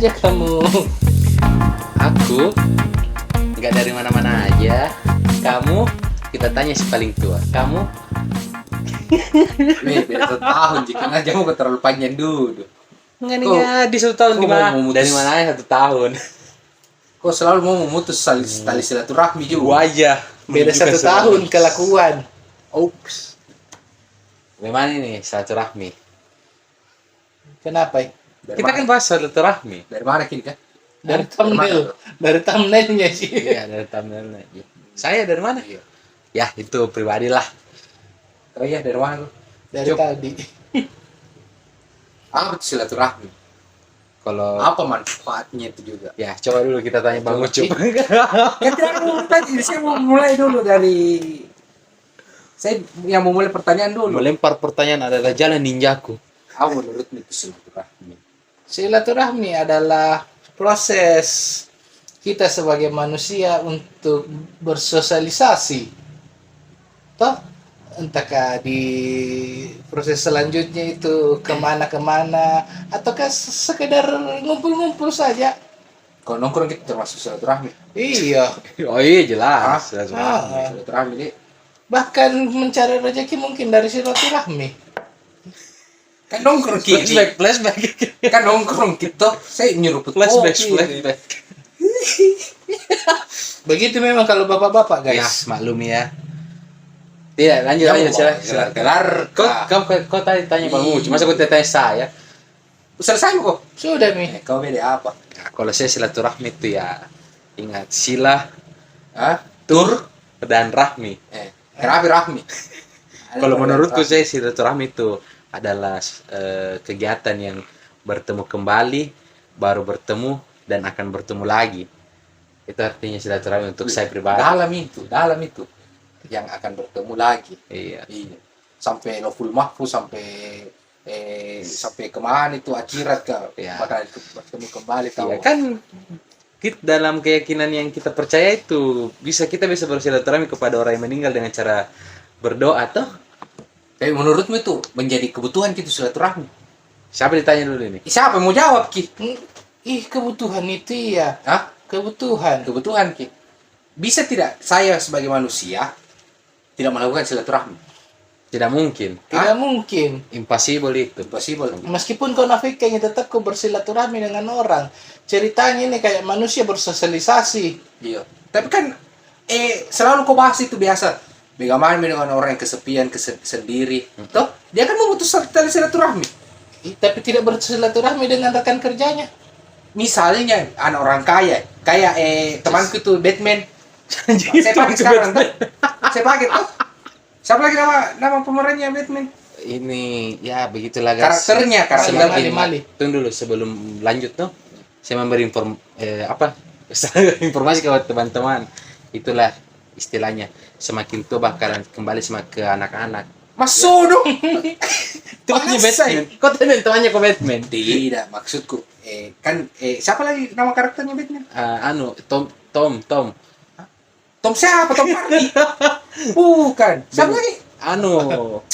aja kamu. Aku nggak dari mana-mana aja. Kamu kita tanya si paling tua. Kamu? Nih, beda 1 tahun jika aja mau terlalu panjang dulu. Enggak nih ya, di 1 tahun kok di mana? mau memutus? Dari mana aja 1 tahun. Kok selalu mau memutus tali silaturahmi juga? Wajah. Beda 1 menunjukkan tahun kelakuan. Oops. Gimana nih silaturahmi? Kenapa? Kita kan bahas silaturahmi. Dari mana kini kan? Dari thumbnail, dari thumbnailnya sih. Iya, dari thumbnailnya. Saya dari mana? Ya, itu pribadi lah. Oh iya, dari mana lu? Dari tadi. Apa itu silaturahmi? Kalau Apa manfaatnya itu juga? ya, coba dulu kita tanya Bang Ucup. Ya tidak mau tadi, saya mau mulai dulu dari saya yang mau mulai pertanyaan dulu. Melempar pertanyaan adalah jalan ninjaku. Apa menurutmu itu silaturahmi? Silaturahmi adalah proses kita sebagai manusia untuk bersosialisasi. Toh, entahkah di proses selanjutnya itu kemana-kemana, ataukah sekedar ngumpul-ngumpul saja. Kalau nongkrong kita termasuk silaturahmi. Iya, Oh iya jelas. Silaturahmi. Silaturahmi ini bahkan mencari rezeki mungkin dari silaturahmi. kan nongkrong kini. Flashback. Kan nongkrong kita, saya nyeruput Flashback. Begitu memang kalau bapak-bapak Ya, guys. maklum ya. Tidak, lanjut silakan. Gelar Kau tadi tanya Bang Ucup, masa kau tanya saya? selesai kok. Sudah Mi. Kau beda apa? Nah, kalau saya silaturahmi itu ya ingat sila, Hah? tur, dan rahmi. Kenapa rahmi? Kalau menurutku saya silaturahmi itu adalah kegiatan yang bertemu kembali, baru bertemu dan akan bertemu lagi. Itu artinya silaturahmi untuk saya pribadi. Dalam itu yang akan bertemu lagi. Iya. Iya. Sampai Loful Mahfuz sampai kemana itu akhirat kah? Iya. Bakal bertemu kembali tahu. Iya kan kita dalam keyakinan yang kita percaya itu kita bisa bersilaturahmi kepada orang yang meninggal dengan cara berdoa toh. Tapi menurutmu itu menjadi kebutuhan gitu silaturahmi? Siapa ditanya dulu ini? Siapa yang mau jawab Ki? Ih, kebutuhan itu ya. Hah? Kebutuhan. Kebutuhan Ki. Bisa tidak saya sebagai manusia tidak melakukan silaturahmi? Tidak mungkin. Tidak mungkin. Impossible itu. Impossible. Meskipun kau nafikanya tetap kau bersilaturahmi dengan orang. Ceritanya ini kayak manusia bersosialisasi. Iya. Tapi kan selalu kau bahas itu biasa. Bagaimana dengan orang yang kesepian, sendiri. Toh, dia kan memutus tali silaturahmi. Tapi tidak bersilaturahmi dengan rekan kerjanya. Misalnya anak orang kaya, kayak temanku itu Batman. Saya pakai sekarang tuh. Saya pakai tuh. Siapa lagi nama pemerannya Batman? Ini ya begitulah guys. Karakternya Mali. Tunggu dulu sebelum lanjut tuh. Saya memberi informasi ke teman-teman. Itulah istilahnya. Semakin tua bakalan kembali ke anak-anak. Masuk dong. Temannya Batman. Kok temannya ke Batman? Tidak, maksudku. Siapa lagi nama karakternya Batman? Tom. Tom siapa? Tom Hardy? Bukan. Siapa lagi?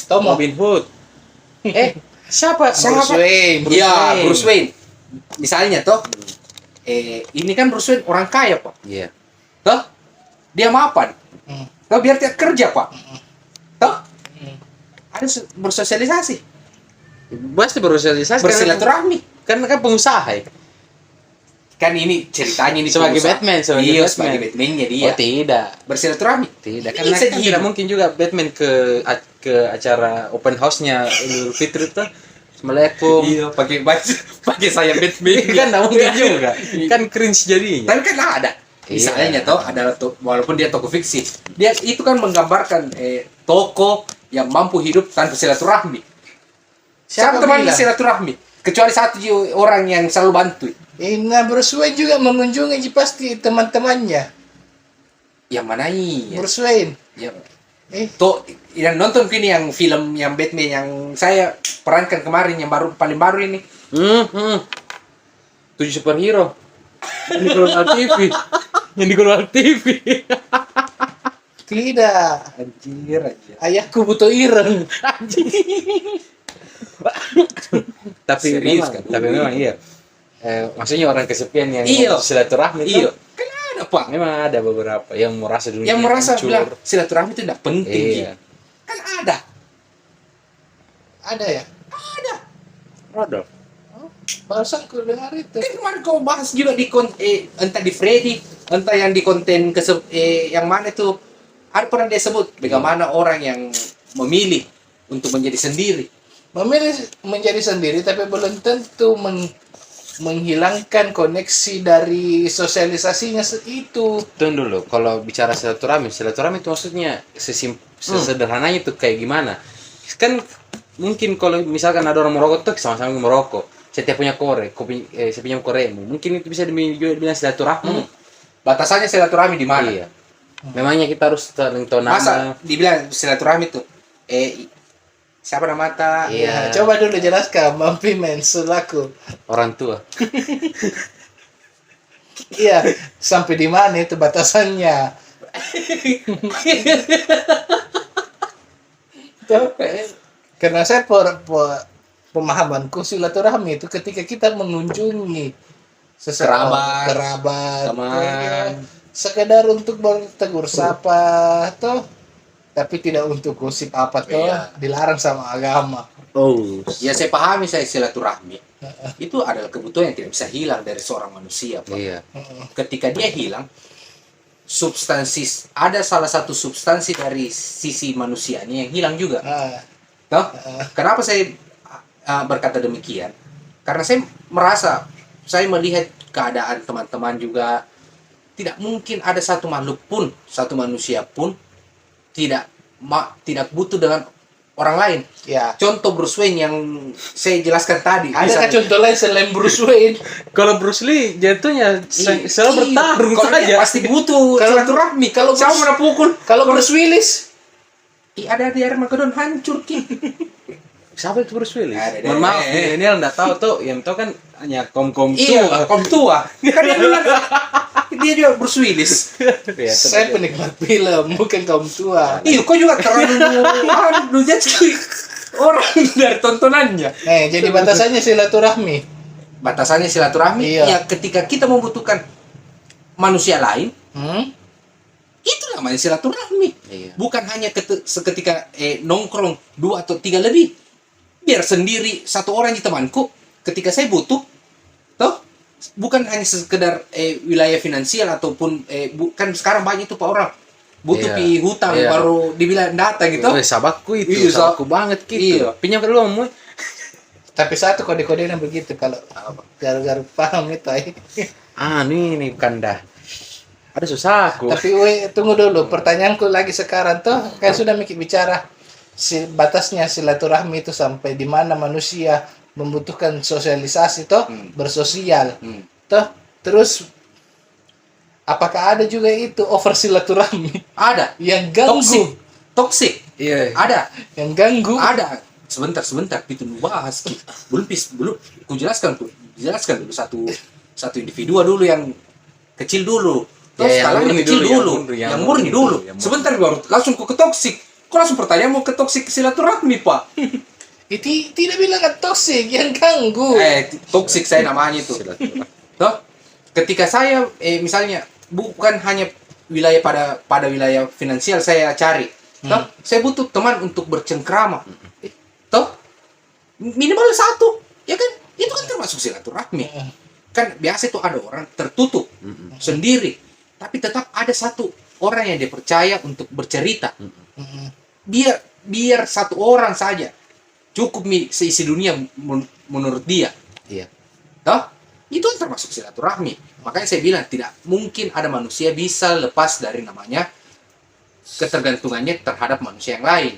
Tom Robin Hood. Siapa? Bruce Wayne. Iya, Bruce Wayne. Misalnya toh, ini kan Bruce Wayne orang kaya Pak. Iya. Toh, dia mapan. Toh biar dia kerja Pak. Toh, harus bersosialisasi, Pasti bersosialisasi. bersilaturahmi. Kan pengusaha ya. Kan ini ceritanya ini Sebagai pengusaha. Batman, Iya, sebagai Batman-nya dia. Oh tidak. Bersilaturahmi. Tidak, Ini karena bisa kan tidak mungkin juga Batman ke acara open house-nya Idul Fitri itu. Assalamualaikum. Iya, pakai saya Batman. Kan tidak mungkin juga. Kan cringe jadinya. Tapi kan ada. Misalnya toh adalah walaupun dia toko fiksi, dia itu kan menggambarkan toko yang mampu hidup tanpa silaturahmi. Siapa teman bilang? silaturahmi? Kecuali satu orang yang selalu bantu. Nah, Bruce Wayne juga mengunjungi pasti teman-temannya. Yang mana ini? Bruce Wayne. Ya. Yang nonton ini yang film yang Batman yang saya perankan kemarin yang paling baru ini. 7 superhero. Yang di Global TV. Tidak. Anjir aja. Ayahku butuh ireng. Tapi Serius memang, kan? tapi memang iya. maksudnya orang kesepian yang Iya. silaturahmi itu Iya, kan ada Pak. memang ada beberapa yang merasa dunia Yang merasa hancur. bilang silaturahmi itu tidak penting. Iya. Ki. Kan ada. Ada ya? Ada. Rodol. Oh, barusan ku dengar itu. Kan kemarin kau bahas juga di entah di Freddy, entah yang di konten yang mana itu ada pernah dia sebut bagaimana orang yang memilih untuk menjadi sendiri. Memilih menjadi sendiri tapi belum tentu menghilangkan koneksi dari sosialisasinya itu. Tunggu dulu, kalau bicara silaturahmi itu maksudnya sesederhananya itu kayak gimana? Kan mungkin kalau misalkan ada orang merokok tuh sama-sama merokok. Setiap punya saya punya koremu. Mungkin itu bisa dibilang silaturahmi. Batasannya silaturahmi di mana? Iya. Memangnya kita harus saling tahu Masa nama. dibilang silaturahmi tuh siapa nama ta? Iya. Coba dulu jelaskan Bang Pimen selaku. Orang tua. Iya, sampai di mana itu batasannya? Tuh, karena saya pemahamanku silaturahmi itu ketika kita mengunjungi Kerabat, kerabat, teman. ya, sekedar untuk bertegur sapa, toh, tapi tidak untuk gosip apa toh, Iya. dilarang sama agama. Oh. Ya saya pahami saya silaturahmi. Itu adalah kebutuhan yang tidak bisa hilang dari seorang manusia, Pak. Iya. Ketika dia hilang, ada salah satu substansi dari sisi manusianya yang hilang juga. Ah, Toh? Kenapa saya berkata demikian? Karena saya merasa, saya melihat keadaan teman-teman juga, tidak mungkin ada satu makhluk pun, satu manusia pun tidak butuh dengan orang lain. ya. Contoh Bruce Wayne yang saya jelaskan tadi. Ada contoh lain selain Bruce Wayne? Kalau Bruce Lee jatuhnya selalu bertarung Kalau saja. dia pasti butuh Kalau- silaturahmi. kalau siapa Bruce- mana pukul? Kalau Bruce Willis? Ada di Armageddon hancur Ki. Siapa itu Bruce Willis? Ada, Mohon maaf, ada. ini nggak tahu tuh. Yang tahu kan hanya kom-kom Iya, tua. kaum tua. Kan dia bilang dia juga Bruce Willis. Iya, Saya penikmat film, bukan kaum tua. Iya, kok juga terlalu judge orang dari tontonannya. Jadi batasannya silaturahmi. Batasannya silaturahmi Iya. ya ketika kita membutuhkan manusia lain, Hmm? itu namanya silaturahmi. Iya. Bukan hanya seketika nongkrong 2 atau 3 lebih. Biar sendiri satu orang di temanku ketika saya butuh, toh bukan hanya sekedar wilayah finansial ataupun bukan sekarang banyak itu Pak orang butuh Iya. pi hutang Iya. baru dibilang data gitu. Sabakku itu, Iya, sabakku banget gitu. Iya. Pinjam ke lu, Moy. Tapi satu kode-kodenya begitu kalau gara-gara paham itu. Nih bukan dah. Ada susah aku. Tapi tunggu dulu, pertanyaanku lagi sekarang tuh kan sudah mikir bicara batasnya silaturahmi itu sampai di mana manusia membutuhkan sosialisasi toh, bersosial. Toh, terus apakah ada juga itu over silaturahmi Ada yang ganggu, toxic. Iya. Ada. yang ganggu? Ada. Sebentar itu lu bahas. Belum ku jelaskan dulu satu individu dulu yang kecil dulu. Terus Ya, yang skalanya murni kecil dulu, dulu, yang yang murni murni dulu. dulu, yang murni. Sebentar baru langsung ke toksik. Kok langsung pertanyaan mau ke toksik silaturahmi, Pak? Itu tidak bilang kan toksik, yang ganggu. Toksik saya namanya itu. Silaturahmi. Toh, ketika saya misalnya bukan hanya wilayah pada wilayah finansial saya cari. Toh, saya butuh teman untuk bercengkrama. Toh, minimal satu, ya kan? Itu kan termasuk silaturahmi. Kan biasa itu ada orang tertutup sendiri, tapi tetap ada satu orang yang dia percaya untuk bercerita. Biar satu orang saja cukup seisi dunia menurut dia. Iya. Toh, itu kan termasuk silaturahmi. Makanya saya bilang tidak mungkin ada manusia bisa lepas dari namanya ketergantungannya terhadap manusia yang lain.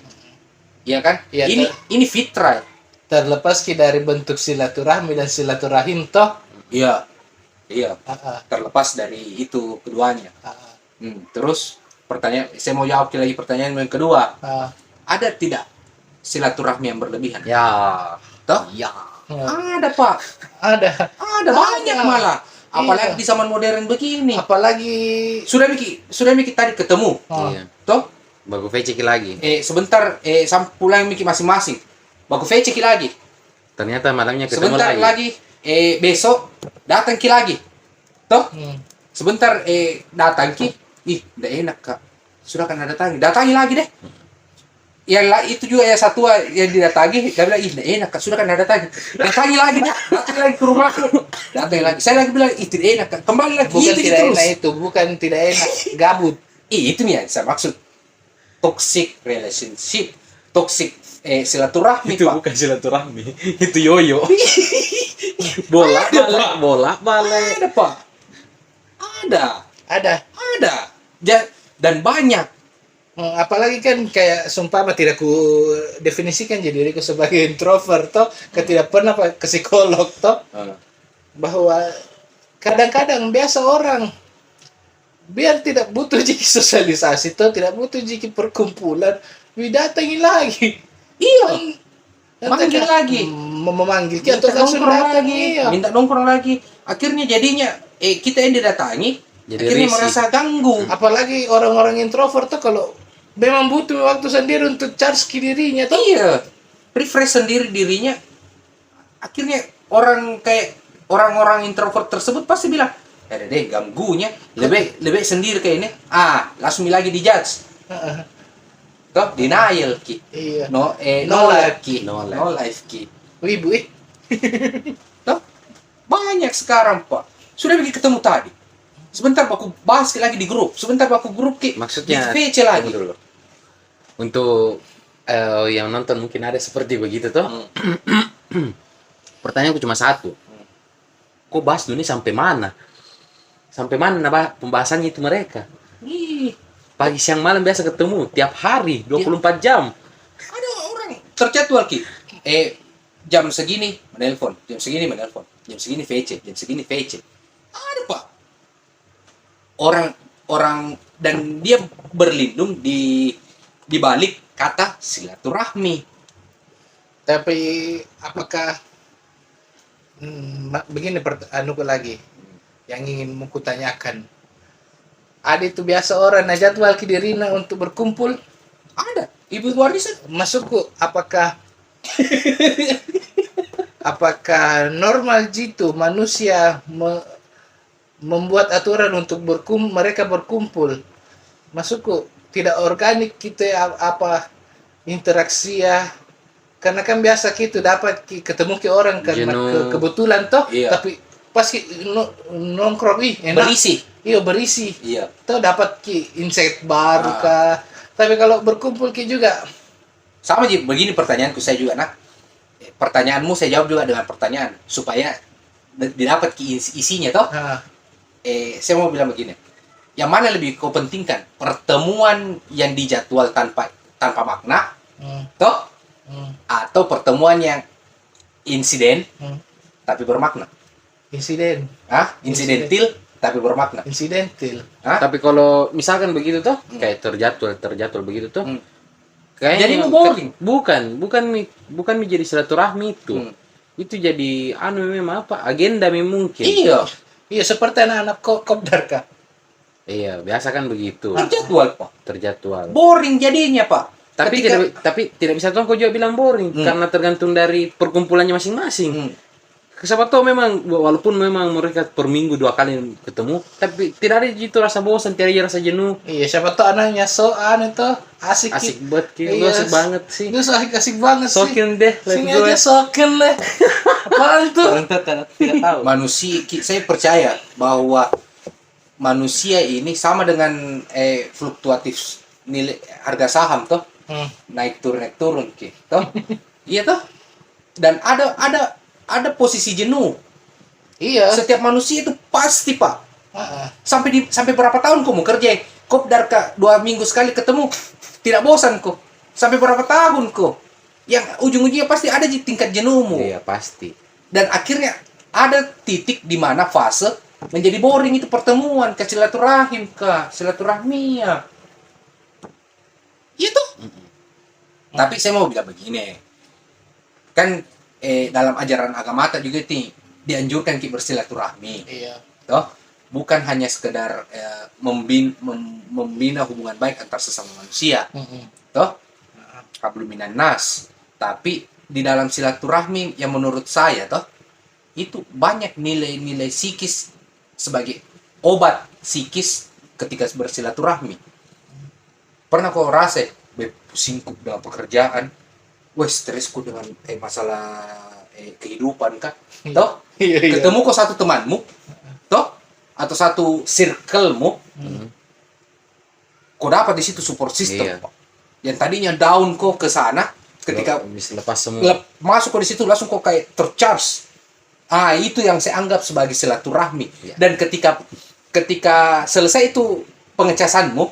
Iya kan? Iya, ini fitrah. Terlepas dari bentuk silaturahmi dan silaturahim toh. Iya. Iya. Ah, Terlepas dari itu keduanya. ah, Terus pertanyaan, saya mau jawab lagi pertanyaan yang kedua. ah, Ada tidak silaturahmi yang berlebihan? Ya. Toh? Ya. Ada Pak. ada. Ada banyak malah. Apalagi di zaman modern begini. Apalagi Sudah Miki tadi ketemu. Iya. Toh? Bagus cek lagi. Sebentar sampai pulang Miki masing-masing. Baku ceki lagi. Ternyata malamnya ketemu Sebentar lagi besok datang ki lagi. Toh? Hmm. Sebentar datang ki, ih, udah enak Kak. Sudah kan datangi. Datangi lagi deh. Itu juga ya satu yang didatangi, dia bilang, ih, udah enak Kak. Sudah kan datangi. Datangi lagi dah. Datangi lagi ke rumahku. Datangi lagi. Saya lagi bilang, ih, tidak enak Kak. Kembali lagi. Bukan Itu tidak terus. enak itu, bukan tidak enak, gabut. Itu nih yang saya maksud. Toxic relationship. Toxic silaturahmi, Itu Pak. bukan silaturahmi, itu yoyo. bola balik. Ada, Pak. Ada. Ada. Ada. Dan banyak. Apalagi kan kayak sumpama tidak ku definisikan jadi diriku sebagai introvert toh, tidak pernah ke psikolog toh, bahwa kadang-kadang biasa orang biar tidak butuh jiki sosialisasi toh, tidak butuh jiki perkumpulan, datangi lagi. Iya. Manggil lagi. Memanggil Minta atau langsung nongkrong datang, lagi. iya. Minta nongkrong lagi. Akhirnya jadinya kita yang didatangi Jadi akhirnya risih. merasa ganggu. Apalagi orang-orang introvert tuh kalau memang butuh waktu sendiri untuk charge dirinya tuh. Iya. Refresh sendiri dirinya. Akhirnya orang-orang introvert tersebut pasti bilang, ada deh ganggunya. Lebih sendiri kayak ini. Langsung lagi dijudge. Toh, denial ki. Iya. No No life ki. No life. No life ki. Wibu Toh, banyak sekarang Pak. Sudah bikin ketemu tadi. Sebentar aku bahas lagi di grup. Sebentar aku grup ki. Maksudnya di VC lagi. tunggu dulu. Untuk yang nonton mungkin ada seperti begitu tuh. Pertanyaanku cuma satu. Kok bahas dunia sampai mana? Sampai mana pembahasannya itu mereka? Ih, Pagi siang malam biasa ketemu tiap hari 24 jam. ada orang terjadwal ki. Jam segini menelpon, jam segini menelpon, jam segini VC, jam segini VC. Ada Pak. Orang dan dia berlindung di balik kata silaturahmi. Tapi apakah begini anuku lagi yang ingin aku tanyakan. Ada itu biasa orang na jadwal ki dirina untuk berkumpul. Ada. Ibu Warisa. Masukku apakah apakah normal jitu manusia membuat aturan untuk mereka berkumpul? Masukku tidak organik kita apa interaksi ya, karena kan biasa gitu dapat ketemu ke orang karena Jenuh. kebetulan toh. Iya. Tapi pas nongkrong enak. Berisi. Iya berisi. Iya. Toh dapat insight baru kah. Tapi kalau berkumpul juga Sama Ji, begini pertanyaanku saya juga nak. Pertanyaanmu saya jawab juga dengan pertanyaan supaya didapat isinya toh. Saya mau bilang begini. Yang mana lebih kau pentingkan? Pertemuan yang dijadwal tanpa makna, toh? Atau pertemuan yang insiden tapi bermakna? insiden Insidentil tapi bermakna. insidental. Tapi kalau misalkan begitu tuh, kayak terjadwal begitu tuh, kayaknya Jadi boring. bukan menjadi silaturahmi itu. Itu jadi memang apa? Agenda mungkin. Iya. Iya seperti anak-anak kopdar kah? Iya, biasa kan begitu. Terjadwal Pak. Terjadwal. Boring jadinya Pak. Tapi tidak bisa tuh kau juga bilang boring karena tergantung dari perkumpulannya masing-masing. Siapa tahu memang walaupun memang mereka per minggu 2 kali ketemu, tapi tidak ada gitu rasa bosan, tidak ada rasa jenuh. Iya siapa tahu anaknya itu asik. Asik banget, Iya, asik banget sih. Itu asik banget sih. Sokin deh, let's Sini go. aja sokin deh. Apaan tuh? Orang tidak tahu. Manusia, saya percaya bahwa manusia ini sama dengan fluktuatif nilai harga saham toh, naik turun toh. Iya toh. Dan ada posisi jenuh. Iya. Setiap manusia itu pasti Pak. Heeh. Sampai berapa tahun kau mau kerja? Kau dari 2 minggu sekali ketemu, tidak bosan kau. Sampai berapa tahun kau? Yang ujung-ujungnya pasti ada tingkat jenuhmu. Iya, pasti. Dan akhirnya ada titik di mana fase menjadi boring itu pertemuan ke silaturahmi ya. Itu. Tapi saya mau bilang begini. Kan dalam ajaran agama juga dianjurkan kita bersilaturahmi. Iya. Toh, bukan hanya sekedar membina hubungan baik antar sesama manusia. Toh, hablum minan nas. Tapi di dalam silaturahmi yang menurut saya toh itu banyak nilai-nilai psikis sebagai obat psikis ketika bersilaturahmi. Pernah kau rasa, pusingku dengan pekerjaan, stresku dengan masalah kehidupan kah? Toh, Iya, iya. ketemu kau satu temanmu, toh, atau satu circle-mu, kau dapat di situ support system. Iya. Pak. Yang tadinya down kau ke sana, ketika bisa lepas semua. masuk kau di situ langsung kau kayak tercharge. Itu yang saya anggap sebagai silaturahmi. Iya. Dan ketika selesai itu pengecasanmu,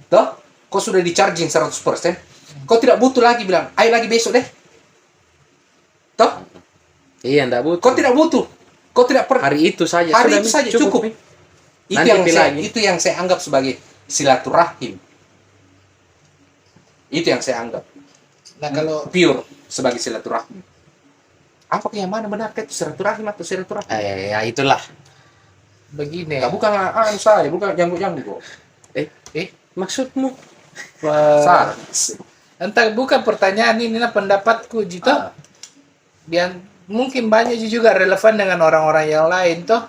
toh, kau sudah di charging 100%, kau tidak butuh lagi bilang, ayo lagi besok deh. Toh, Iya, enggak butuh. kau tidak butuh. Kau tidak Hari itu saja. Hari sudah, itu Mi. saja cukup. Mi. Nanti lagi. Itu yang saya anggap sebagai silaturahim. Itu yang saya anggap Nah, kalau pure sebagai silaturahim. Apakah yang mana benar itu silaturahim atau silaturahim? Ya itulah. begini, Nah, bukan saya, bukan janggu-janggu kok. Maksudmu? Salah. entah bukan pertanyaan ini nah pendapatku Jito. Yang mungkin banyak juga relevan dengan orang-orang yang lain toh,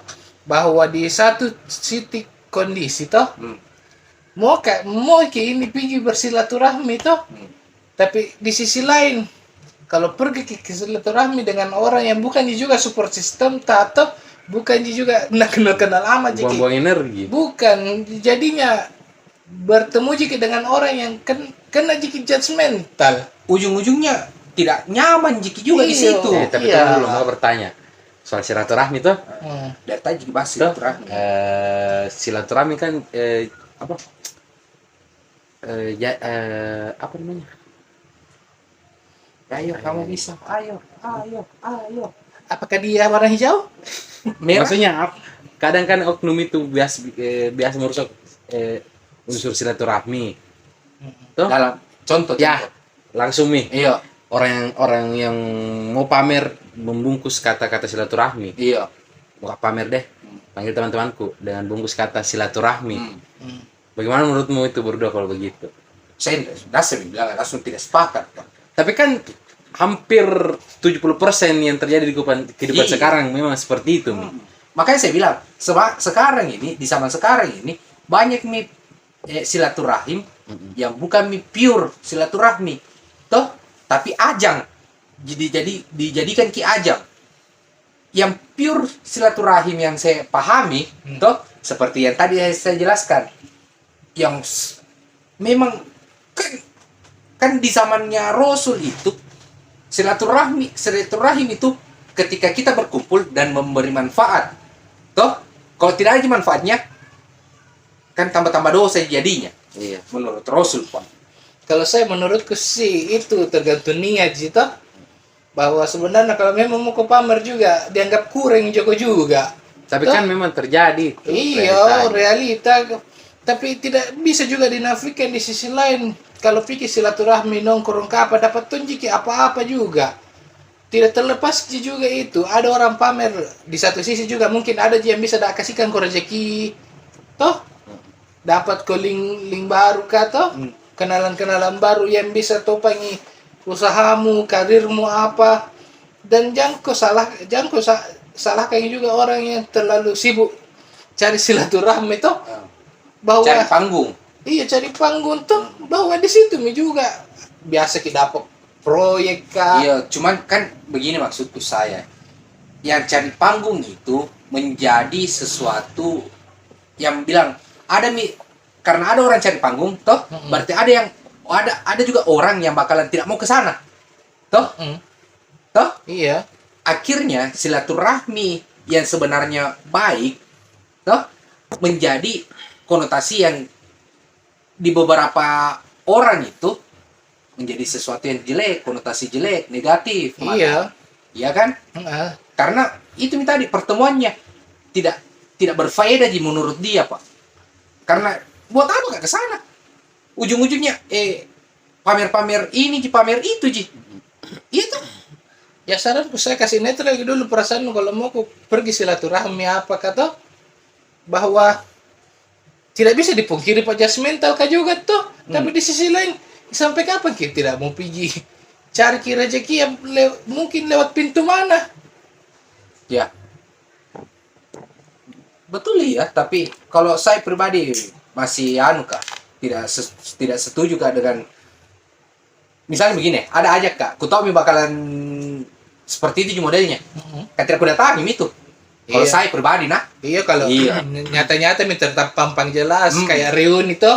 bahwa di satu titik kondisi toh mau kayak ini pergi bersilaturahmi toh, tapi di sisi lain kalau pergi ke silaturahmi dengan orang yang bukan juga support system atau bukan juga nak kenal amat jadi Buang-buang energi. bukan jadinya bertemu jiki dengan orang yang kena jiki judgmental. Ujung-ujungnya tidak nyaman jiki juga di Iya. situ. Tapi Iya. tunggu dulu mau bertanya. Soal silaturahmi tuh. Dari tadi jiki bahas Tuh, silaturahmi. silaturahmi kan apa? Apa namanya? Ayo, kamu bisa. Ayo. Apakah dia warna hijau? Merah. Maksudnya kadang kan oknum itu biasa merusak unsur silaturahmi. Tuh, Dalam contoh. ya langsung nih Iya. orang yang mau pamer membungkus kata-kata silaturahmi. Iya. Buka pamer deh. Panggil teman-temanku dengan bungkus kata silaturahmi. Hmm. Bagaimana menurutmu itu berdua kalau begitu? Saya bilang langsung tidak sepakat, Pak. Tapi kan hampir 70% yang terjadi di kehidupan Iya. sekarang memang seperti itu. Mi. Makanya saya bilang, sekarang ini, di zaman sekarang ini, banyak silaturahim yang bukan pure silaturahmi. Toh, tapi ajang. Dijadikan ajang. Yang pure silaturahim yang saya pahami, toh, seperti yang tadi saya jelaskan. Yang memang kan di zamannya Rasul itu silaturahim itu ketika kita berkumpul dan memberi manfaat. Toh, kalau tidak ada manfaatnya kan tambah-tambah dosa jadinya. Iya. Menurut Rasul, Pak. Kalau saya menurutku sih itu tergantung niat Jito. Bahwa sebenarnya kalau memang mau ke pamer juga dianggap kurang Joko juga. Tapi Toh? kan memang terjadi itu. Iya, realitanya. realita. Tapi tidak bisa juga dinafikan di sisi lain. Kalau pikir silaturahmi nongkrong ke apa dapat tunjuk apa-apa juga. Tidak terlepas juga itu. Ada orang pamer di satu sisi juga mungkin ada yang bisa kasihkan kau rezeki. Toh? Dapat kau link baru kata. Kenalan-kenalan baru yang bisa topangi usahamu, karirmu apa. Dan jangan kau salahkan juga orang yang terlalu sibuk cari silaturahmi toh. Bahwa Cari panggung. iya cari panggung tuh bahwa di situ juga biasa kita dapat proyek kah. Iya, cuman kan begini maksudku saya. Yang cari panggung itu menjadi sesuatu yang bilang karena ada orang cari panggung, toh berarti ada juga orang yang bakalan tidak mau ke sana. Toh? Toh? Iya. Akhirnya silaturahmi yang sebenarnya baik, toh, menjadi konotasi yang di beberapa orang itu menjadi sesuatu yang jelek, konotasi jelek, negatif. Iya. Iya kan? Karena itu tadi pertemuannya tidak berfaedah menurut dia, Pak. Karena buat apa gak ke sana? Ujung-ujungnya pamer-pamer ini, pamer itu, Itu. Ya saranku saya kasih netral lagi dulu perasaan kalau mau aku pergi silaturahmi apa kata bahwa tidak bisa dipungkiri Pak judgmental kah juga tuh. Tapi di sisi lain sampai kapan kita tidak mau pergi cari rezeki yang mungkin lewat pintu mana? Ya, betul ya, tapi kalau saya pribadi masih anu kak, tidak setuju kak dengan misalnya begini, ada aja kak, ku tahu bakalan seperti itu modelnya. Ketika aku datang itu, kalau Iya. saya pribadi nah, Iya kalau Iya. nyata-nyata minta tampang jelas Hmm. kayak Riun itu.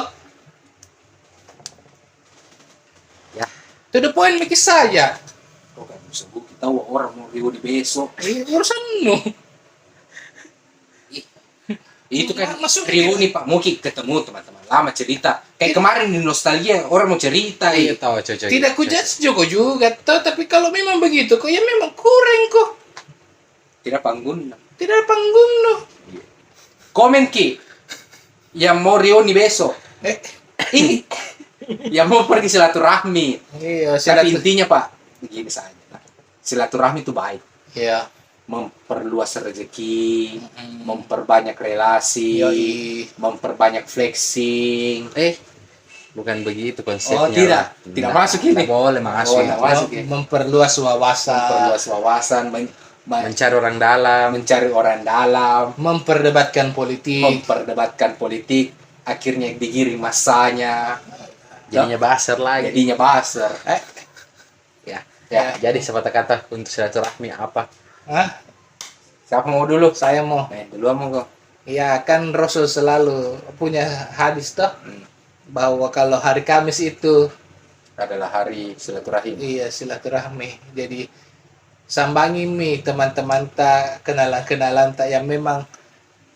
Ya. To the point mikir saja. oh kan sebut kita tahu orang mau riuh di besok, Urusanmu. itu kan Masuk reuni Pak Muki ketemu teman-teman lama cerita kayak kemarin di nostalgia orang mau cerita Iya tahu cocok. Tidak ku judge Joko juga toh, tapi kalau memang begitu kok ya memang kurang kok. tidak panggung. Tidak ada panggung loh. Komen ki yang mau reuni besok Eh, ini yang mau pergi silaturahmi. iya, Tapi intinya Pak begini saja, silaturahmi itu baik, Iya. memperluas rezeki, memperbanyak relasi, Yoi. memperbanyak flexing. Bukan begitu konsepnya. Oh tidak, tidak masuk ini. Tidak boleh masuk. Oh, tidak masuk ya. Memperluas wawasan, Memperluas wawasan, Mencari orang dalam. mencari orang dalam, memperdebatkan politik. memperdebatkan politik, akhirnya digiring masanya, Jadinya baser lagi. jadinya baser. Ya. Ya, Jadi sepatah kata untuk silaturahmi apa? Hah? siapa mau dulu? Saya mau. Duluan mau kok. Ya kan Rasul selalu punya hadis toh bahwa kalau hari Kamis itu Adalah hari silaturahim. iya silaturahmi. Jadi sambangi mi teman-teman tak kenalan-kenalan tak yang memang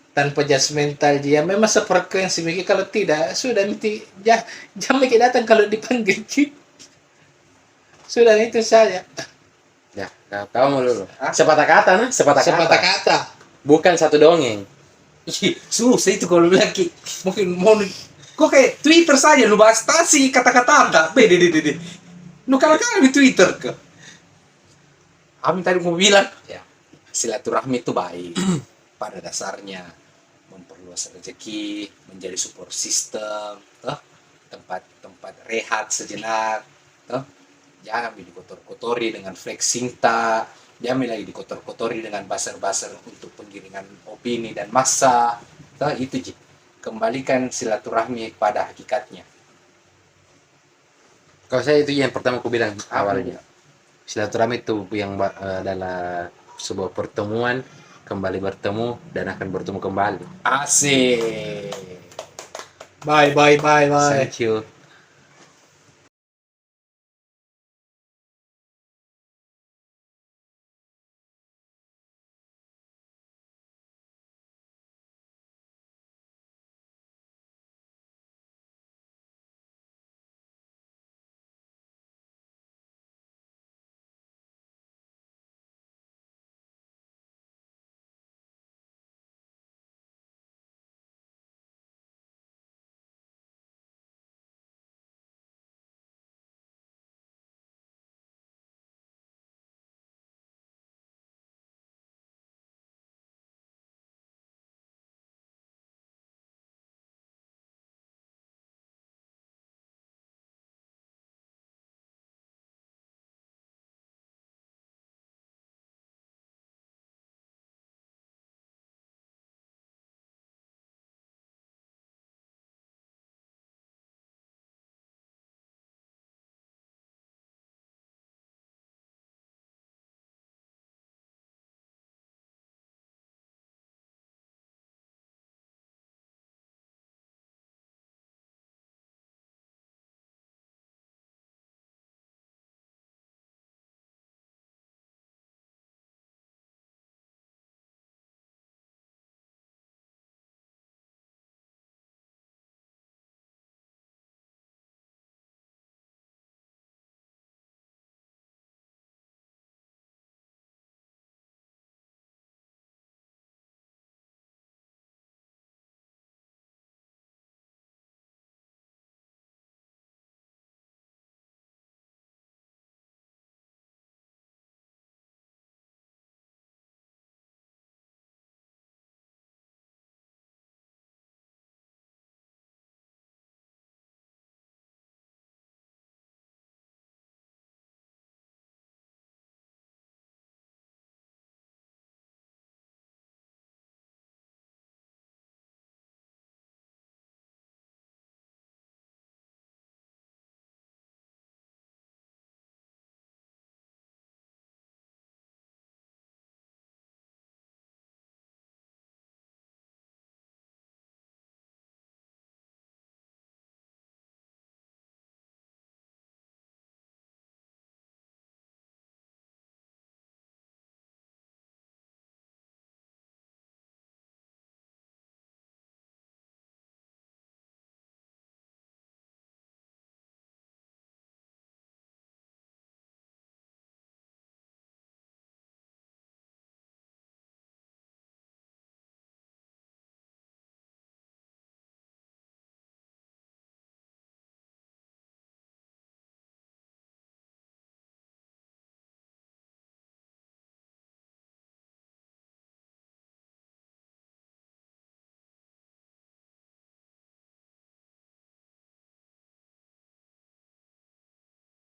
tanpa judgmental dia memang sefrekuensi mikir, kalau tidak sudah nanti jam mikir datang kalau dipanggil Ki. Sudah itu saja. Ya, kau mau dulu. Hah? Sepatah kata nah, sepatah Sepatah kata. kata. Bukan satu dongeng. Ih, susah itu kalau bilang Ki. Mungkin mau kok kayak Twitter saja lu bahas tasi kata-kata tak bede. Nu kala-kala di Twitter ke. Amin tadi mau bilang ya silaturahmi itu baik pada dasarnya, memperluas rezeki, menjadi support system, toh tempat rehat sejenak, toh jangan dikotor-kotori dengan flexing tak, jangan lagi dikotor-kotori dengan baser-baser untuk penggiringan opini dan massa, toh itu Ji. Kembalikan silaturahmi pada hakikatnya. Kalau saya itu yang pertama aku bilang awalnya. Silaturahmi itu yang adalah sebuah pertemuan, kembali bertemu dan akan bertemu kembali. Asik. Bye. Thank you.